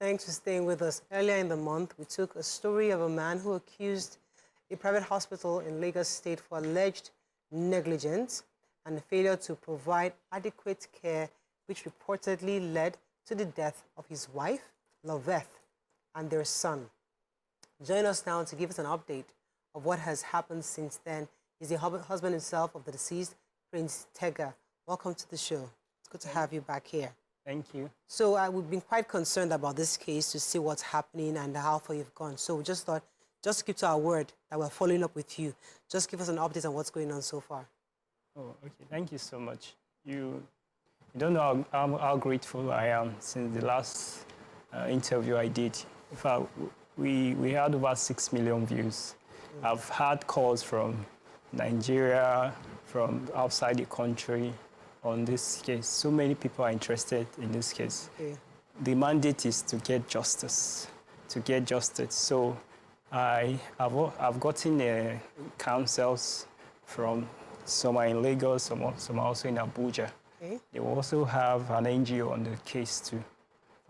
Thanks for staying with us. Earlier in the month, we took a story of a man who accused a private hospital in Lagos State for alleged negligence and failure to provide adequate care, which reportedly led to the death of his wife, Loveth, and their son. Join us now to give us an update of what has happened since then is the husband himself of the deceased, Prince Tega. Welcome to the show. It's good to have you back here. Thank you. So we've been quite concerned about this case to see what's happening and how far you've gone. So we just thought, just to keep to our word that we're following up with you, just give us an update on what's going on so far. Oh, okay. Thank you so much. You don't know how grateful I am since the last interview I did. In fact, we had over 6 million views. I've had calls from Nigeria, from outside the country on this case. So many people are interested in this case. Okay. The mandate is to get justice, So I've gotten counsels from some are in Lagos, some are also in Abuja. Okay. They will also have an NGO on the case too.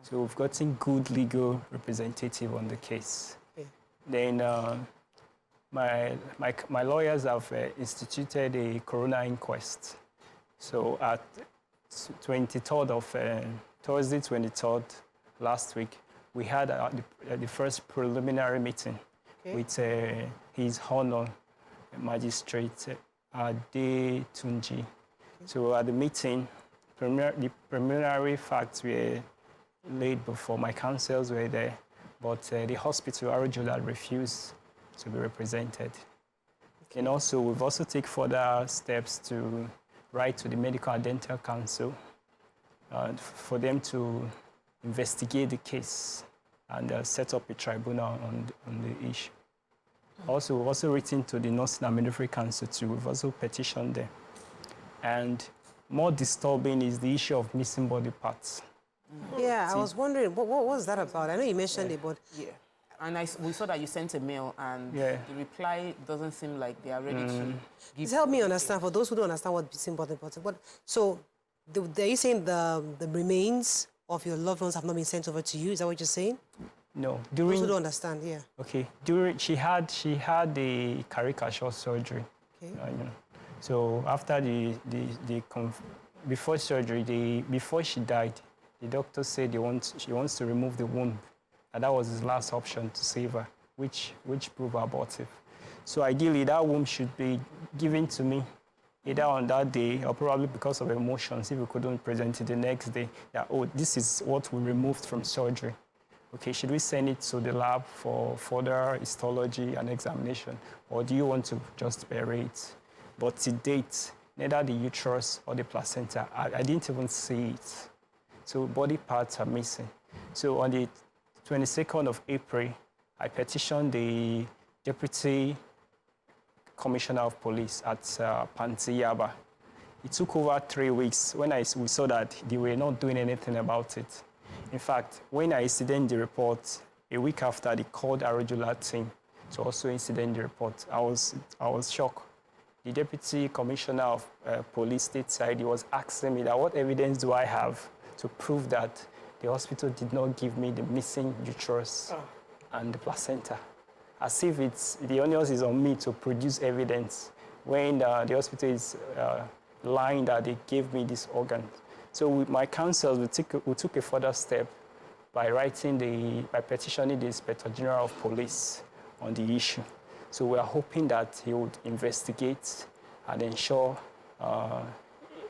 So we've gotten good legal representative on the case. Okay. Then my lawyers have instituted a coroner inquest. So at 23rd of Thursday, 23rd last week, we had the first preliminary meeting with His Honor Magistrate Agege. So at the meeting, the preliminary facts were laid before. My counsels were there, but the hospital, Jolad, refused to be represented. Okay. And also, we've also taken further steps to write to the Medical and Dental Council for them to investigate the case and set up a tribunal on the issue. Also, we've also written to the Nursing and Midwifery Council too. We've also petitioned them. And more disturbing is the issue of missing body parts. Yeah, I was wondering, what was that about? I know you mentioned it, but... Yeah, and we saw that you sent a mail, and the reply doesn't seem like they are ready to give... Help me understand, for those who don't understand what missing body parts... So, are you saying the remains of your loved ones have not been sent over to you? Is that what you're saying? No. Those who don't understand, yeah. Okay. She had the caricature surgery. Okay. So after before surgery, before she died, the doctor said she wants to remove the womb, and that was his last option to save her, which proved abortive. So ideally, that womb should be given to me, either on that day or probably because of emotions, if we couldn't present it the next day, that, oh, this is what we removed from surgery. Okay, should we send it to the lab for further histology and examination, or do you want to just bury it? But to date, neither the uterus or the placenta, I didn't even see it. So body parts are missing. So on the 22nd of April, I petitioned the Deputy Commissioner of Police at Pantiyaba. It took over 3 weeks when we saw that they were not doing anything about it. In fact, when I incident the report, a week after, they called our Jolad team to also incident the report. I was shocked. The Deputy Commissioner of Police stateside, he was asking me that what evidence do I have to prove that the hospital did not give me the missing uterus and the placenta. As if the onus is on me to produce evidence when the hospital is lying that they gave me this organ. So with my counsel, we took a further step by petitioning the Inspector General of Police on the issue. So we are hoping that he would investigate and ensure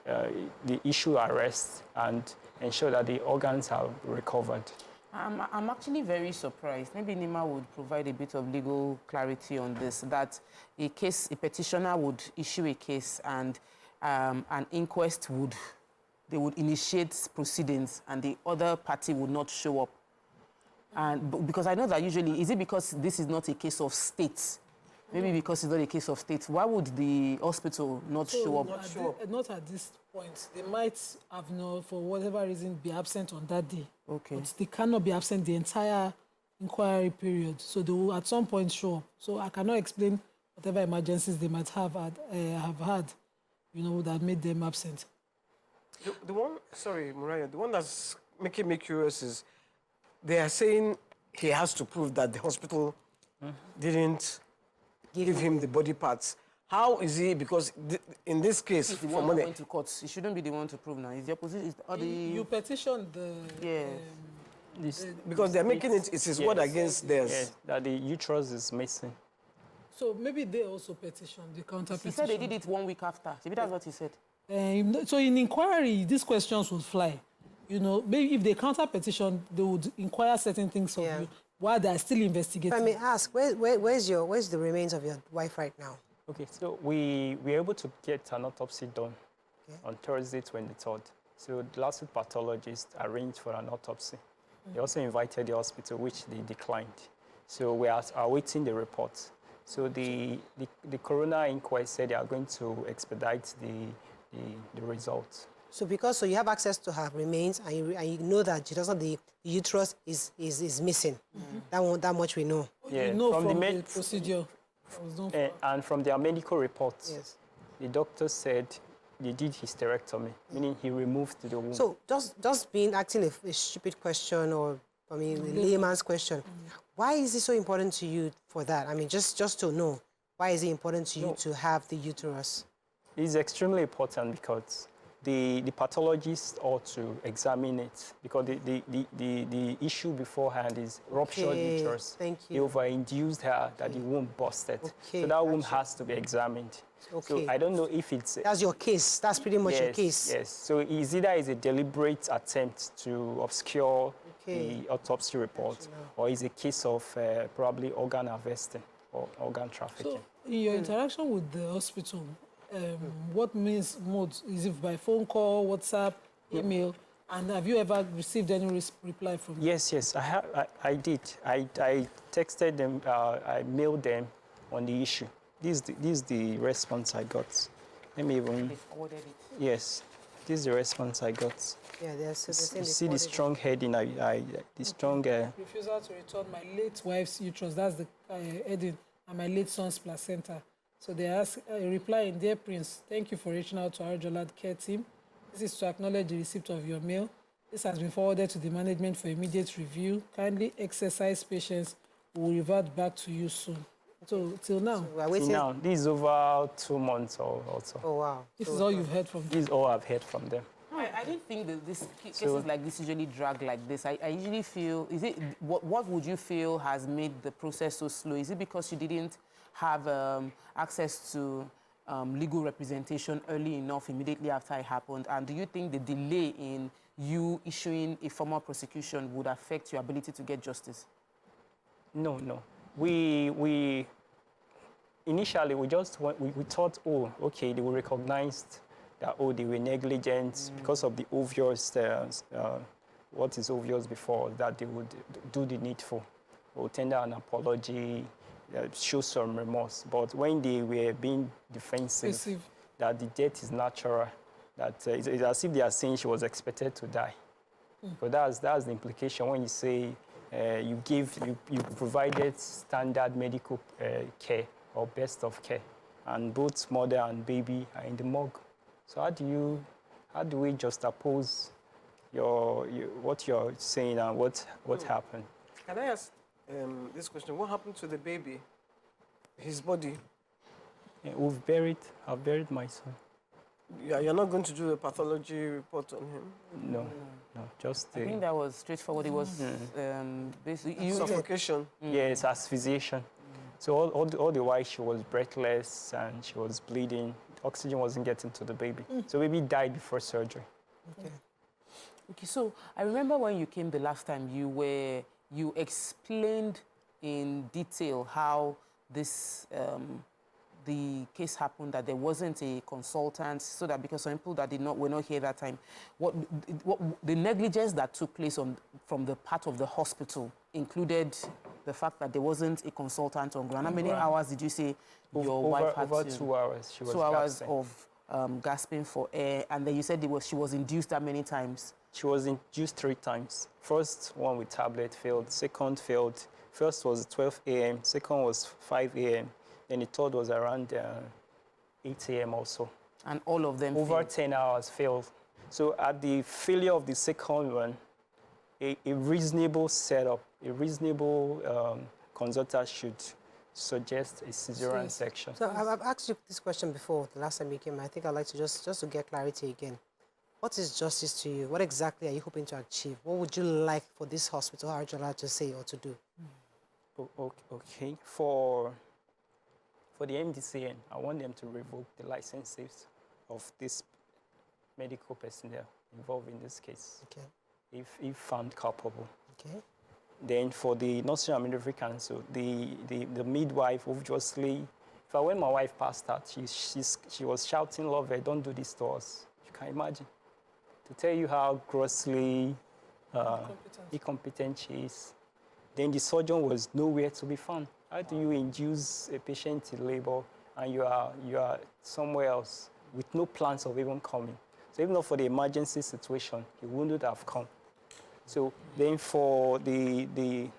the issue arrest and ensure that the organs are recovered. I'm actually very surprised. Maybe Nima would provide a bit of legal clarity on this, that a petitioner would issue a case and an inquest would initiate proceedings and the other party would not show up. And because I know that usually, is it because this is not a case of state? Maybe because it's not a case of state. Why would the hospital not show up? Not at this point. They might have for whatever reason, be absent on that day. Okay. But they cannot be absent the entire inquiry period. So they will at some point show up. So I cannot explain whatever emergencies they might have had, that made them absent. The one, sorry, Mariah, the one that's making me curious is they are saying he has to prove that the hospital didn't give him the body parts. How is he? Because in this case, He's the one that went to court. He shouldn't be the one to prove now. It's the opposition. You petitioned the... Yes. because they're making it his word against theirs. Yes, that the uterus is missing. So maybe they also petitioned, the counter He petition. said they did it 1 week after. Maybe that's what he said. So in inquiry, these questions would fly. You know, maybe if they counter petition, they would inquire certain things of you while they're still investigating. If I may ask, where's the remains of your wife right now? Okay, so we were able to get an autopsy done on Thursday, 23rd. So the last pathologist arranged for an autopsy. They also invited the hospital, which they declined. So we are awaiting the report. So the coroner inquest said they are going to expedite the results. So you have access to her remains and you know that the uterus is missing. That much we know. Yeah, You know from the procedure that was done for her. and from their medical reports, Yes. the doctor said they did hysterectomy, meaning he removed the womb. So just asking a stupid question or, a layman's question, why is it so important to you for that? I mean, just to know, why is it important to you to have the uterus? It's extremely important because the pathologist ought to examine it because the issue beforehand is ruptured uterus. Thank They you. over-induced her that the womb busted. Okay, So that womb gotcha. has to be examined. Okay. So I don't know if it's... That's your case. That's pretty much your yes, case. Yes, so it's either a deliberate attempt to obscure the autopsy report or it's a case of probably organ harvesting or organ trafficking. So in your interaction with the hospital, what modes? Is it by phone call, WhatsApp, email? And have you ever received any reply from them? Yes, I did. I texted them, I mailed them on the issue. This is the response I got. Let me even... They forwarded it. Yes, this is the response I got. Yeah, they're saying You see the strong heading, the strong... Refusal to return my late wife's uterus, that's the heading, and my late son's placenta. So they ask, replying, Dear Prince, thank you for reaching out to our Jolad care team. This is to acknowledge the receipt of your mail. This has been forwarded to the management for immediate review. Kindly exercise patience. We will revert back to you soon. So, till now, So we're waiting. Now, this is over 2 months or so. Oh, wow. this is all you've heard from them. This is all I've heard from them. I didn't think that cases like this usually drag like this. I usually feel, what would you feel has made the process so slow? Is it because you didn't have access to legal representation early enough, immediately after it happened? And do you think the delay in you issuing a formal prosecution would affect your ability to get justice? No. We initially, we thought, oh, okay, they will recognize that, oh, they were negligent because of the obvious, what is obvious before, that they would do the needful, or tender an apology, show some remorse. But when they were being defensive, that the death is natural, that it's as if they are saying she was expected to die. But that's the implication when you say you provided standard medical care or best of care, and both mother and baby are in the morgue. So how do we juxtapose what you're saying and what happened? Can I ask this question? What happened to the baby? His body? Yeah, I've buried my son. You're not going to do a pathology report on him? No, just I think that was straightforward. It was basically... Suffocation? Yes, asphyxiation. So all the while she was breathless and she was bleeding. Oxygen wasn't getting to the baby. So baby died before surgery. Okay, so I remember when you came the last time, you explained in detail how this the case happened, that there wasn't a consultant, so that because some people that were not here that time, what the negligence that took place from the part of the hospital included the fact that there wasn't a consultant on ground. How many hours did you say your wife had? Over 2 hours. She was 2 hours gasping. of gasping for air, and then you said she was induced that many times. She was induced 3 times. First one with tablet failed, second failed. First was 12 a.m., second was 5 a.m., then the third was around 8 a.m. also. And all of them Over failed. 10 hours failed. So at the failure of the second one, a reasonable setup, a reasonable consultant should suggest a cesarean section. So I've asked you this question before, the last time you came. I think I'd like to just to get clarity again. What is justice to you? What exactly are you hoping to achieve? What would you like for this hospital, Jolad, to say or to do? Okay, for the MDCN, I want them to revoke the licenses of this medical personnel involved in this case, Okay. if found culpable. Okay. Then for the Nursery and Midwifery Council, the midwife, obviously, if I when my wife passed out, she was shouting, "Loveth, don't do this to us." You can imagine. To tell you how grossly incompetent she is. Then the surgeon was nowhere to be found. How do you induce a patient in labor and you are somewhere else with no plans of even coming? So even though for the emergency situation, he wouldn't have come. So then for the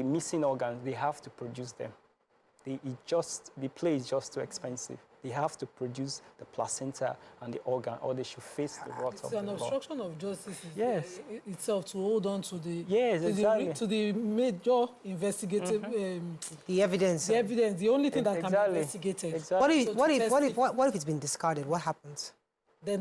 missing organs, they have to produce them. The play is just too expensive. They have to produce the placenta and the organ, or they should face the wrath of the law. It's an obstruction of justice Yes. itself to hold on to the exactly. the major investigative The evidence. the evidence, the only thing that can be investigated. Exactly. What if it's been discarded? What happens? Then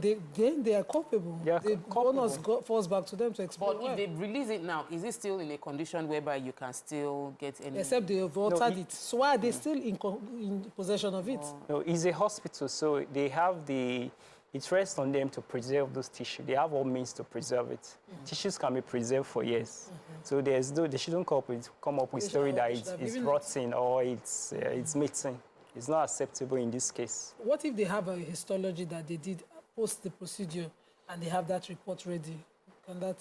they are culpable. They are The culpable. onus falls back to them to explain. But if they release it now, is it still in a condition whereby you can still get any... Except they have altered it. So why are they still in possession of it? No, it's a hospital, so they have it rests on them to preserve those tissues. They have all means to preserve it. Tissues can be preserved for years. So they shouldn't come up with story that it's rotten or it's missing. It's not acceptable in this case. What if they have a histology that they did post the procedure and they have that report ready? Can that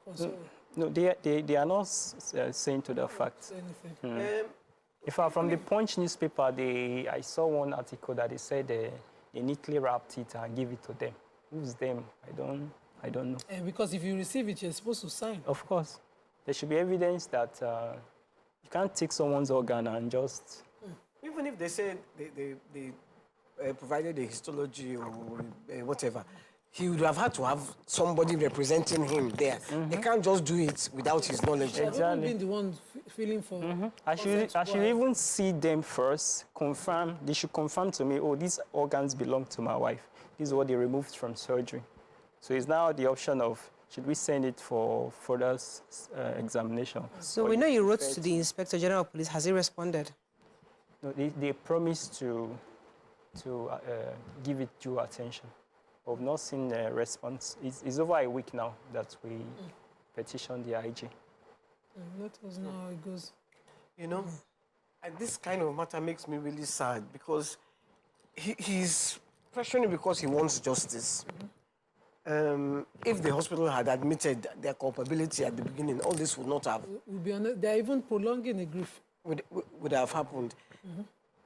also... No, they are not saying to the fact. In fact, from the Punch newspaper, I saw one article that they said they neatly wrapped it and give it to them. Who's them? I don't know. Because if you receive it, you're supposed to sign. Of course. There should be evidence that you can't take someone's organ and just... Even if they say they provided a histology or whatever, he would have had to have somebody representing him there. They can't just do it without his knowledge. Exactly. I've been the one feeling for... I should even see them first, confirm. They should confirm to me, oh, these organs belong to my wife. This is what they removed from surgery. So it's now the option of, should we send it for further examination? So we know you wrote to the Inspector General of Police. Has he responded? No, they promised to give it due attention. We've not seen a response. It's over a week now that we petitioned the Agege. Let us know how it goes. You know, and this kind of matter makes me really sad because he's pressuring because he wants justice. If the hospital had admitted their culpability at the beginning, all this would not have... We'll be honest, they're even prolonging the grief. Would have happened.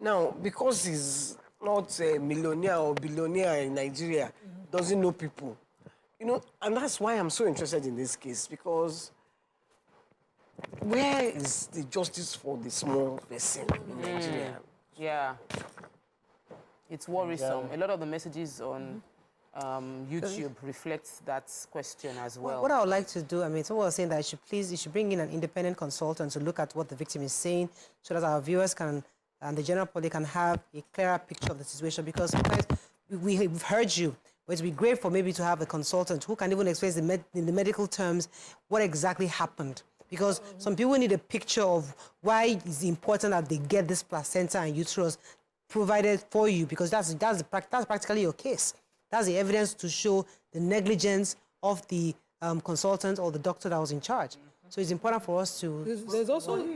Now, because he's not a millionaire or billionaire in Nigeria, doesn't know people, you know, and that's why I'm so interested in this case, because where is the justice for the small person in Nigeria? Yeah. It's worrisome. A lot of the messages on YouTube reflects that question as well. What I would like to do, I mean, someone was saying that you should bring in an independent consultant to look at what the victim is saying so that our viewers can, and the general public can have a clearer picture of the situation, because sometimes we've heard you, but it would be great for maybe to have a consultant who can even explain in the medical terms what exactly happened. Because some people need a picture of why it's important that they get this placenta and uterus provided for you, because that's practically your case. That's the evidence to show the negligence of the consultant or the doctor that was in charge. So it's important for us to... There's also...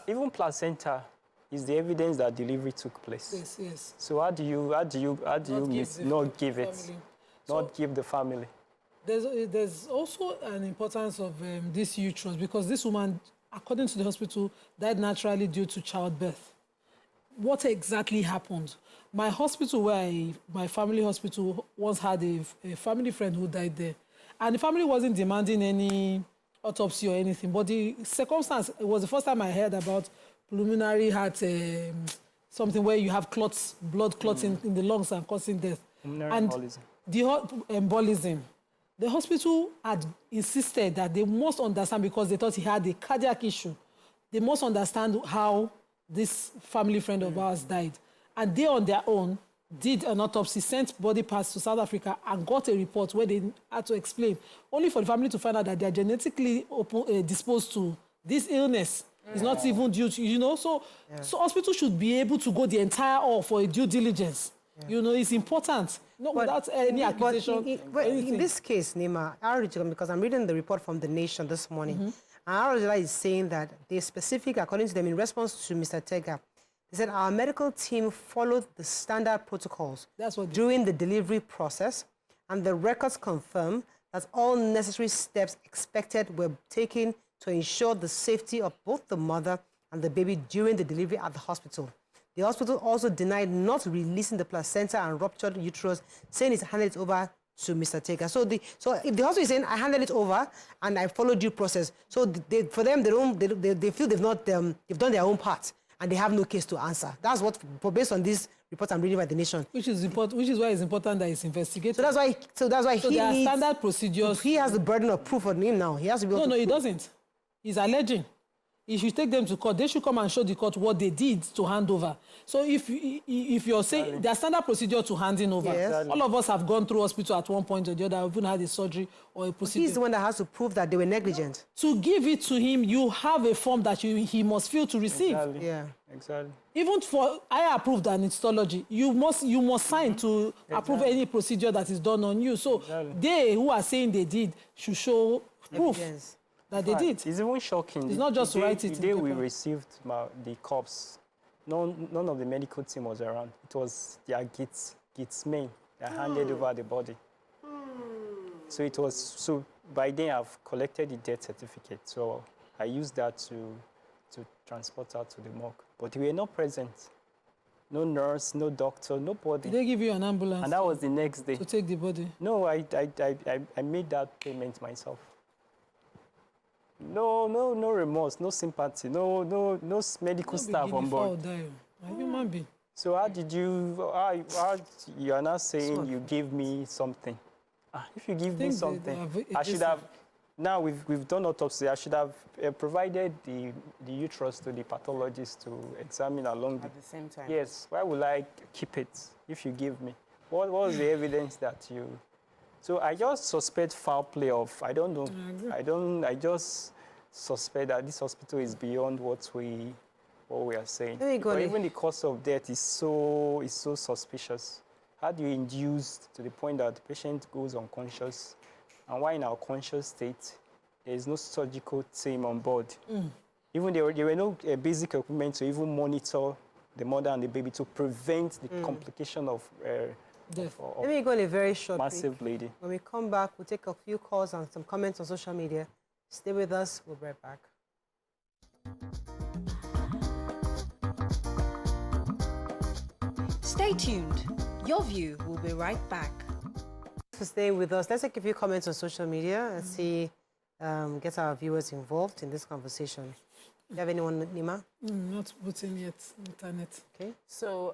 Even placenta is the evidence that delivery took place. Yes, yes. So how do you not give it, not give the family? There's also an importance of this uterus, because this woman, according to the hospital, died naturally due to childbirth. What exactly happened? My hospital, my family hospital, once had a family friend who died there. And the family wasn't demanding any autopsy or anything, but the circumstance, it was the first time I heard about pulmonary heart, something where you have clots, blood clots in the lungs and causing death. Pulmonary embolism. The embolism. The hospital had insisted that they must understand, because they thought he had a cardiac issue. They must understand how this family friend of ours died. And they, on their own, did an autopsy, sent body parts to South Africa, and got a report where they had to explain, only for the family to find out that they are genetically disposed to this illness. It's not even due to, you know, so hospital should be able to go the entire all for a due diligence. You know, it's important, not without any accusation. But in this case, Nima, because I'm reading the report from The Nation this morning, and Jolad is saying that they specific, according to them, in response to Mr. Tega, they said our medical team followed the standard protocols during the delivery process, and the records confirm that all necessary steps expected were taken to ensure the safety of both the mother and the baby during the delivery at the hospital. The hospital also denied not releasing the placenta and ruptured uterus, saying it's handed it over to Mr. Tega. So if the hospital is saying I handed it over and I followed due process, so for them they feel they've done their own part, and they have no case to answer. That's what, based on this report I'm reading by The Nation. Which is important. Which is why it's important that it's investigated. So that's why. So there are standard procedures. He has the burden of proof on him now. He has to be able to he doesn't. He's alleging. He should take them to court. They should come and show the court what they did to hand over. So if you're saying there's standard procedure to handing over, all of us have gone through hospital at one point or the other, even had a surgery or a procedure. He's the one that has to prove that they were negligent. To give it to him, you have a form that he must fill to receive. Exactly. Yeah. Exactly. Even for I approved an histology, you must sign to approve any procedure that is done on you. So they who are saying they did should show proof that they did. It's even shocking. It's not just to write it in the day paper. we received the corpse, none of the medical team was around. It was their Gits men that handed over the body. So by then I've collected the death certificate. So I used that to transport her to the morgue. But we were not present. No nurse, no doctor, nobody. Did they give you an ambulance? And that was the next day. To take the body? No, I made that payment myself. No remorse, no sympathy, no medical staff on board. A human being. So how you are now saying you gave me something? If you give me something, I should have. Now we've done autopsy. I should have provided the uterus to the pathologist to examine along at the same time. Yes. Why would I keep it if you give me? What was the evidence that you? So I just suspect foul play of, I don't know, I just suspect that this hospital is beyond what we are saying. But even the cause of death is so suspicious. How do you induce to the point that the patient goes unconscious, and why in our conscious state, there is no surgical team on board? Even there were no basic equipment to even monitor the mother and the baby to prevent the complication of Let me go on a very short massive break. bleeding. When we come back, we'll take a few calls and some comments on social media. Stay with us. We'll be right back. Stay tuned. Your View will be right back. Thanks for staying with us. Let's take a few comments on social media and see, get our viewers involved in this conversation. Do you have anyone, Nima? Not putting yet, internet. Okay. So,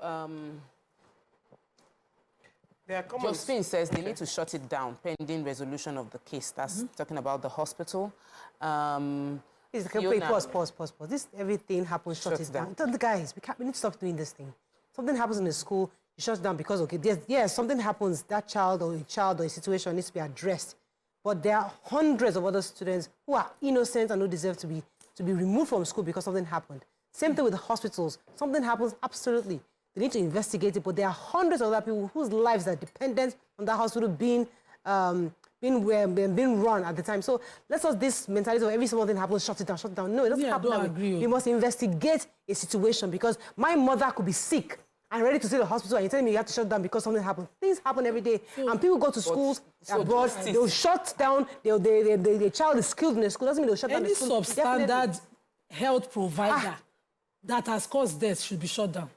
Josephine says they need to shut it down pending resolution of the case. That's talking about the hospital. Pause. This everything happens, shut it down. Tell the guys, we need to stop doing this thing. Something happens in the school, you shut it down because, something happens, that child or a situation needs to be addressed. But there are hundreds of other students who are innocent and who deserve to be removed from school because something happened. Same thing with the hospitals. Something happens, absolutely. They need to investigate it, but there are hundreds of other people whose lives are dependent on that hospital being run at the time. So let's not this mentality of every small thing happens, shut it down. No, it doesn't happen that way. You must investigate a situation because my mother could be sick and ready to see the hospital, and you're telling me you have to shut down because something happened. Things happen every day, and people go to schools abroad. They'll shut down. The child is skilled in the school. Doesn't mean they'll shut down the school. Any substandard health provider that has caused death should be shut down.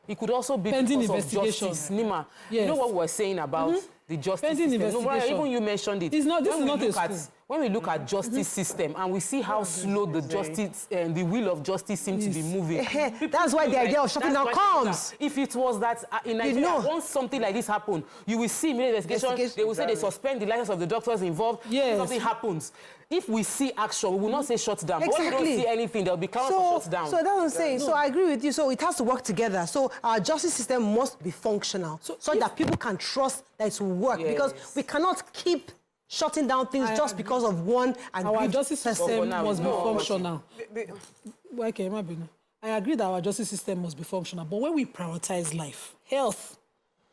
It could also be pending because investigation. Of justice. Nima, you know what we're saying about the justice pending system? investigation. No, even you mentioned it. This is not a school. when we look at justice system and we see how slow the justice and the wheel of justice seems to be moving. That's why the idea of shutting down comes. If it was that in Nigeria, once something like this happens, you will see immediate investigation. They will say they suspend the license of the doctors involved. Yes. Something happens. If we see action, we will not say shut down. Exactly. But when we don't see anything, there will be cause for shut down. So that's what I'm saying. So I agree with you. So it has to work together. So our justice system must be functional so that people can trust that it will work. Yes. Because we cannot keep shutting down things just because of one agreed Our justice system must be functional. Okay, I agree that our justice system must be functional, but when we prioritize life, health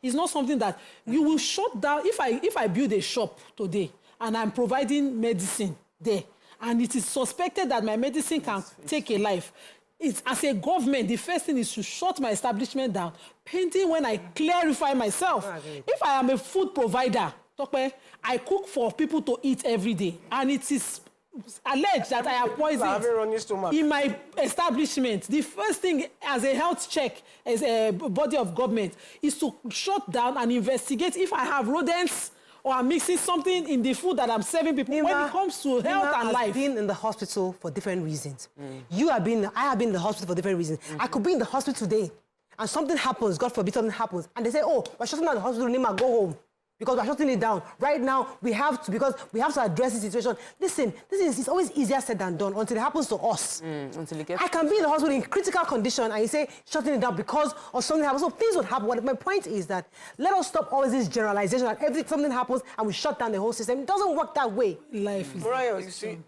is not something that you will shut down. If I build a shop today and I'm providing medicine there, and it is suspected that my medicine can take a life, it's, as a government, the first thing is to shut my establishment down, pending when I clarify myself. If I am a food provider, I cook for people to eat every day, and it is alleged that I have poisoned in my establishment. The first thing as a health check, as a body of government, is to shut down and investigate if I have rodents or I'm mixing something in the food that I'm serving people. When it comes to health and life. I have been in the hospital for different reasons. I have been in the hospital for different reasons. I could be in the hospital today, and something happens, God forbid something happens, and they say, oh, we're shutting down the hospital, Nima, go home. Because we're shutting it down. Right now, we have to address the situation. Listen, it's always easier said than done until it happens to us. Until it gets... I can be in the hospital in critical condition and you say shutting it down because of something happens. So things would happen. My point is that let us stop always this generalization that something happens and we shut down the whole system. It doesn't work that way. Life is... Mariah, you see,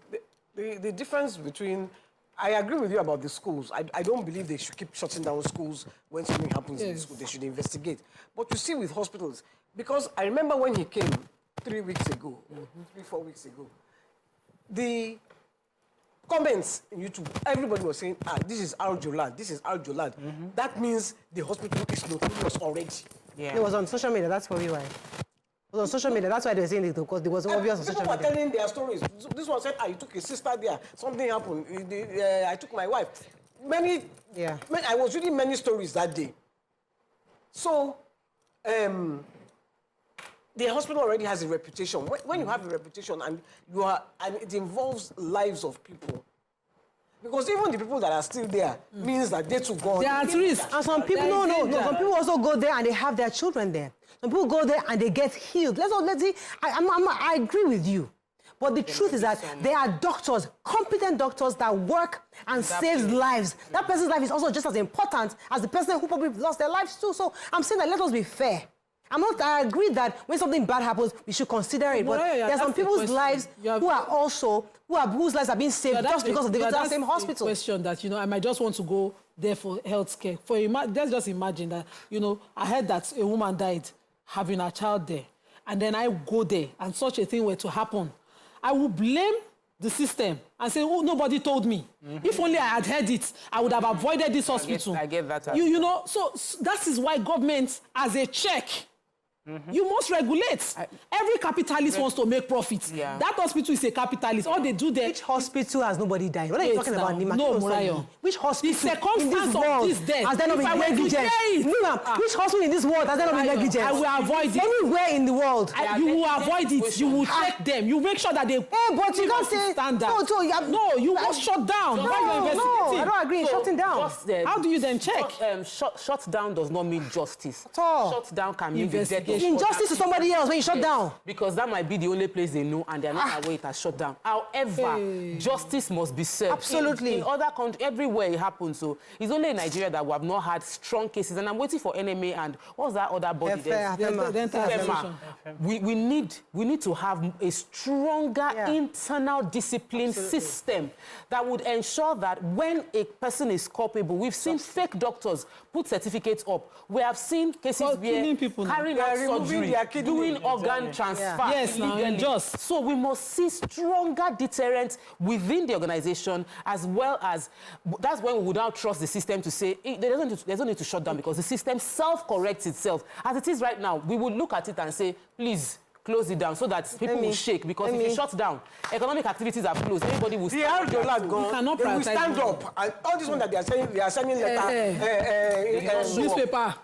the difference between... I agree with you about the schools. I don't believe they should keep shutting down schools when something happens in the school. They should investigate. But you see with hospitals, because I remember when he came 3 weeks ago, 4 weeks ago, the comments in YouTube, everybody was saying, this is Jolad, this is Jolad. That means the hospital is notorious already. Yeah. It was on social media, that's probably why. It was on social media, that's why they were saying it, because it was obvious on social media. People were telling their stories. So this one said, you took a sister there, something happened, I took my wife. I was reading many stories that day. So, the hospital already has a reputation. When you have a reputation and it involves lives of people, because even the people that are still there means that they too go. They are at risk. And some people, some people also go there and they have their children there. Some people go there and they get healed. Let's see. I agree with you. But the truth is that there are doctors, competent doctors that work and saves lives. That person's life is also just as important as the person who probably lost their lives too. So I'm saying that let us be fair. I agree that when something bad happens, we should consider it. But there are some people's lives whose lives are being saved just because of the same hospital. Question that, I might just want to go there for health care. Let's just imagine that, I heard that a woman died having a child there. And then I go there and such a thing were to happen. I will blame the system and say, oh, nobody told me. If only I had heard it, I would have avoided this hospital. I get that. So that is why government, as a check, you must regulate. Every capitalist wants to make profits. That hospital is a capitalist. All they do there... Which hospital has nobody died? What are you talking about, Nima? No, Mariah. Which hospital the circumstance of this death has there not been negligence? Nima, which hospital in this world has there not been negligence? I will avoid it. Anywhere in the world. You will avoid it. You will check them. You make sure that they... but you can't say... No, you must shut down. No, I don't agree. Shutting down. How do you then check? Shut down does not mean justice. At all. Shut down can mean the death. Injustice to somebody else when you shut down. Because that might be the only place they know and they're not aware it has shut down. However, justice must be served. Absolutely. In other countries, everywhere it happens. So it's only in Nigeria that we have not had strong cases. And I'm waiting for NMA and what's that other body there? We need to have a stronger internal discipline system that would ensure that when a person is culpable, we've seen fake doctors put certificates up. We have seen cases where carrying out surgery, doing organ transfer illegally. So we must see stronger deterrent within the organization, as well as that's when we would now trust the system to say there's no need to shut down because the system self-corrects itself. As it is right now, we would look at it and say, please close it down so that people will shake, because if you shut down, economic activities are closed, everybody will stand up. They will stand up. And all this one that they are sending letter, newspaper.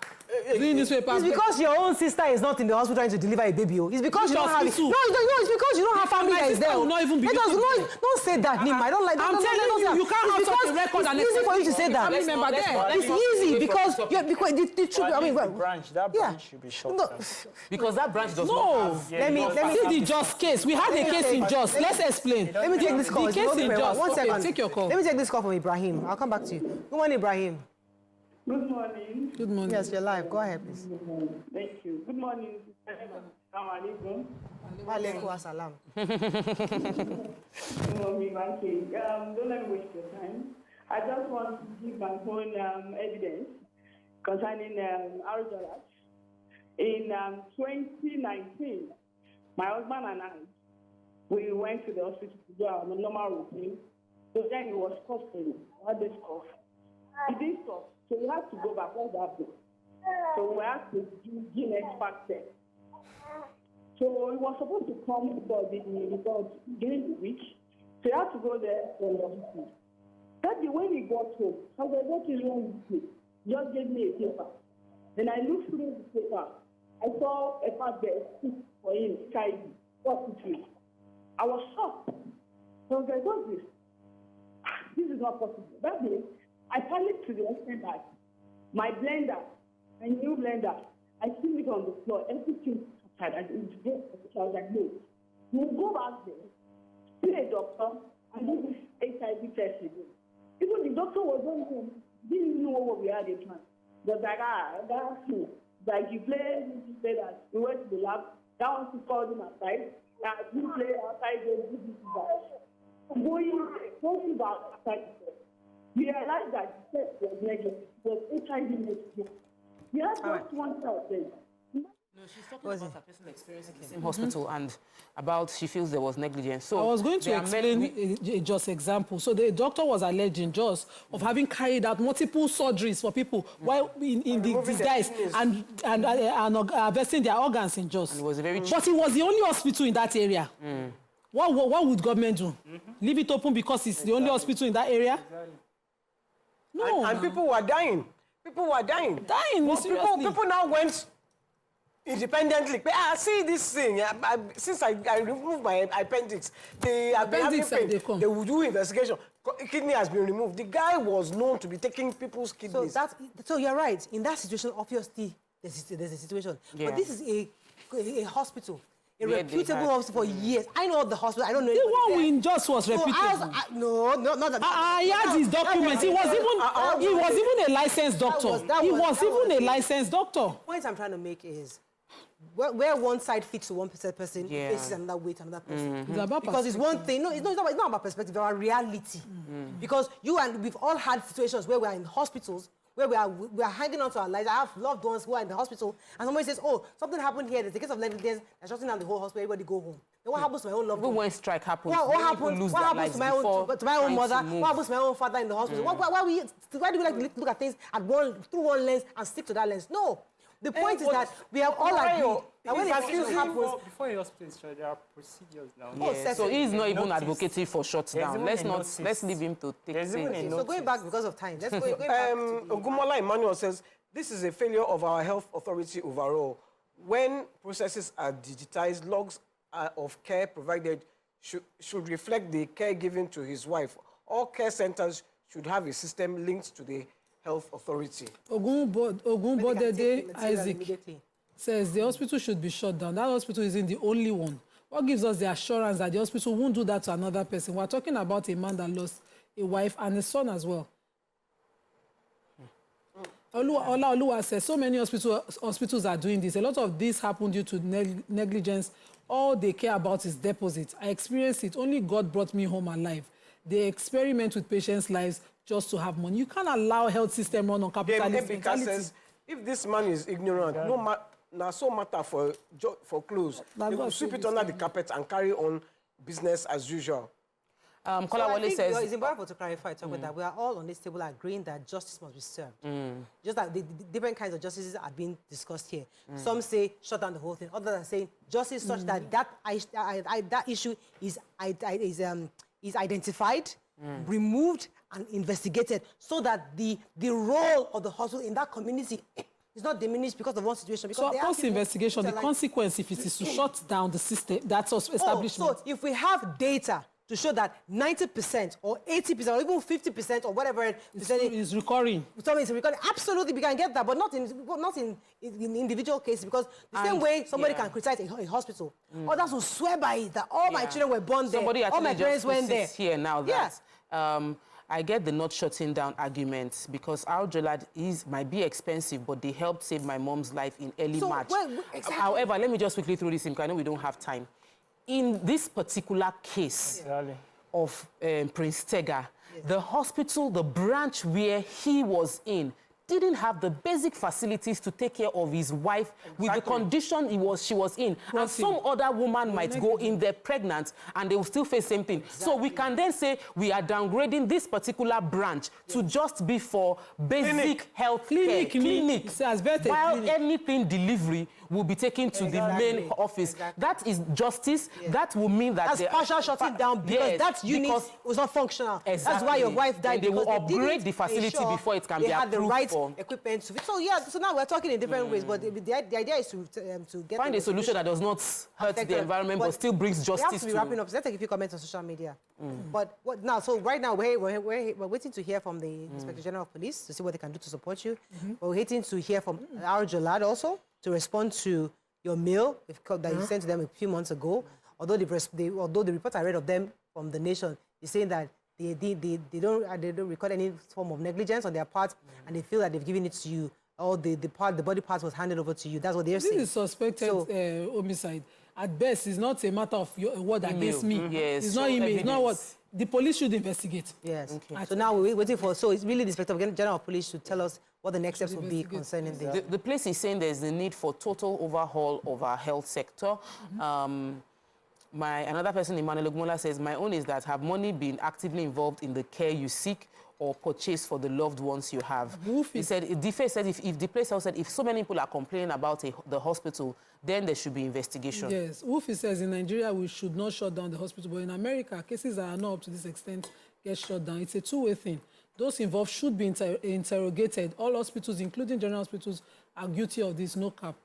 doing newspaper. It's because your own sister is not in the hospital trying to deliver a baby. It's because you don't have it. No, it's because you don't have family that is there. Will not even be don't say that, Nima. I don't like. I'm telling you, you can't have such a record. It's easy for you to say that. It's easy because the truth. I mean, that branch should be shut down. Because that branch does not have... Let me see the Jos case. We had a case in Jos. Let's explain. Let me take this call. The case in Jos. One second. Take your call. Let me take this call from Ibrahim. I'll come back to you. Good morning, Ibrahim. Good morning. Good morning. Yes, you're live. Go ahead, please. Thank you. Good morning. Assalamu alaikum. Wa alaikum assalam. Don't let me waste your time. I just want to give my own evidence concerning our Jolad. In 2019, my husband and I, we went to the hospital to do our normal routine. So then he was coughing. What this cough? He didn't stop. So we had to go back. What happened? So we had to do gene expert test. So he was supposed to come for the result during the week. So he had to go there for the hospital. That day when he got home, I was like, what is wrong with you? He just gave me a paper. Then I looked through the paper. I saw a part there for him, HIV. What it is? I was shocked. So I was like, what's this? This is not possible. That day, I panicked to the extent that my blender, my new blender, I threw it on the floor, everything outside, and it broke. So I was like, no. We'll go back there, see a doctor, and do this HIV test again. Even the doctor was on home, didn't know what we had in plan. But like, that's true. Like, you play, you say that we went to the lab, that one she called him aside, that you play outside, you do this, that. Going back outside the test, we realized that the test was negative, was HIV negative. We had just one child then. No, she's talking about her personal experience in the same hospital and about she feels there was negligence. So I was going to explain a Jos example. So the doctor was alleging Jos of having carried out multiple surgeries for people while in the disguise and harvesting their organs in Jos. And it was a very but it was the only hospital in that area. What would government do? Leave it open because it's the only hospital in that area? No. And people were dying. People were dying. People now went independently. I see this thing. Since I removed my appendix, they have been having pain. They will do investigation. Kidney has been removed. The guy was known to be taking people's kidneys. So you're right. In that situation, obviously, there's a situation. Yeah. But this is a hospital. A reputable hospital for years. I know the hospital. I don't know. The one in Jos was reputable. No, not that. He had his documents. He was even a licensed doctor. He was even a licensed doctor. The point I'm trying to make is, where one side fits to one person, faces another way to another person. Because it's one thing. No, it's not about perspective. It's about reality. Because we've all had situations where we are in hospitals where we are hanging on to our lives. I have loved ones who are in the hospital, and somebody says, "Oh, something happened here. There's a case of negligence. They're shutting down the whole hospital. Everybody go home." Then what happens to my own loved one? when strike happens, what happens to my own mother? What happens to my own father in the hospital? Why do we like to look at things through one lens and stick to that lens? No. The point is that we have all agreed that when it happens... Before a hospital is shut, there are procedures now. Yeah. So he's not even advocating for shutdown. Let's leave him to take things. So going back because of time, let's go back to... Ogumola Emmanuel says, this is a failure of our health authority overall. When processes are digitized, logs of care provided should reflect the care given to his wife. All care centers should have a system linked to the health authority. Ogunbodede Isaac says the hospital should be shut down. That hospital isn't the only one. What gives us the assurance that the hospital won't do that to another person? We're talking about a man that lost a wife and a son as well. Oluwa says so many hospitals are doing this. A lot of this happened due to negligence. All they care about is deposit. I experienced it. Only God brought me home alive. They experiment with patients' lives just to have money. You can't allow health system run on capitalist mentality. Says, if this man is ignorant, so matter for clothes, they will sweep it under the carpet and carry on business as usual. Kolawole says... It's important to clarify that we are all on this table agreeing that justice must be served. Just that the different kinds of justices are being discussed here. Some say shut down the whole thing. Others are saying justice such that that issue is identified, removed, and investigated so that the role of the hospital in that community it's not diminished because of one situation. Because So they have post people investigation, the that consequence, if it is to shut down the system, that's establishment. So if we have data to show that 90% or 80% or even 50% or whatever percentage is recurring. something is recording, absolutely we can get that, but not in individual cases, because the same way somebody can criticize a hospital, others will swear by it that all my children were born there, Somebody all my parents went there. Here now that I get the not shutting down argument, because our Jolad might be expensive, but they helped save my mom's life in early March. Exactly. However, let me just quickly throw this in, because I know we don't have time. In this particular case of Prince Tega, the hospital, the branch where he was in, didn't have the basic facilities to take care of his wife with the condition she was in. And some other woman might go in there pregnant and they will still face the same thing. So we can then say we are downgrading this particular branch to just be for basic health care. Clinic. While anything delivery will be taken to the main office. That is justice. That will mean that that's partial shutting down, because that unit was not functional. That's why your wife died. And they will upgrade the facility before it can be approved. They had the right equipment to. So now we're talking in different ways, but the idea is to get find a solution that does not hurt the environment but still brings justice. We have to be wrapping up. So let's take a few comments on social media. But what now? So right now we're waiting to hear from the Inspector General of Police to see what they can do to support you. We're waiting to hear from our Jolad also to respond to your mail that you sent to them a few months ago. Although the report I read of them from The Nation is saying that they don't record any form of negligence on their part, and they feel that they've given it to you. All the body parts was handed over to you. That's what they're saying. This is suspected homicide. At best, it's not a matter of a word against me. Yes. It's not email. It's not what the police should investigate. Yes. Okay. So now we're waiting for. So it's really the Inspector General of Police to tell us what the next steps will be concerning this. The place is saying there's a need for total overhaul of our health sector. Another person, Emmanuel Ogmola, says, my own is that have money been actively involved in the care you seek or purchase for the loved ones you have? He said, if the place said, if so many people are complaining about the hospital, then there should be investigation. Yes. Wolfie says in Nigeria we should not shut down the hospital, but in America, cases that are not up to this extent get shut down. It's a two-way thing. Those involved should be interrogated. All hospitals, including general hospitals, are guilty of this, no cap.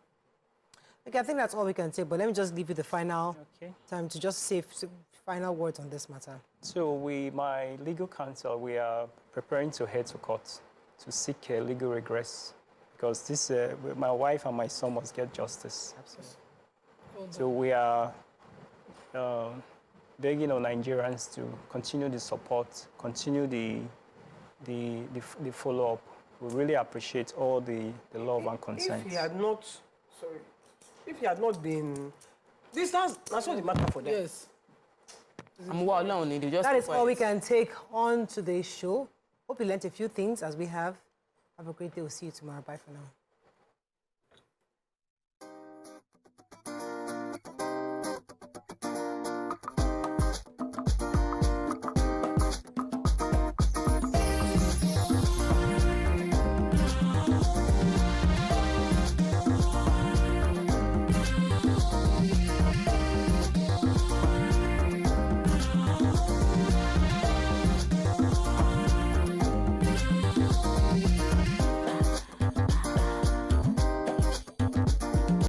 Okay, I think that's all we can say, but let me just give you the final time to just say final words on this matter. So my legal counsel, we are preparing to head to court to seek a legal redress, because this, my wife and my son must get justice. Absolutely. So we are begging on Nigerians to continue the support, continue the follow-up. We really appreciate all the love and consent. If he had not been, that's not the matter for them. Yes. That is all we can take on today's show. Hope you learned a few things as we have. Have a great day. We'll see you tomorrow. Bye for now.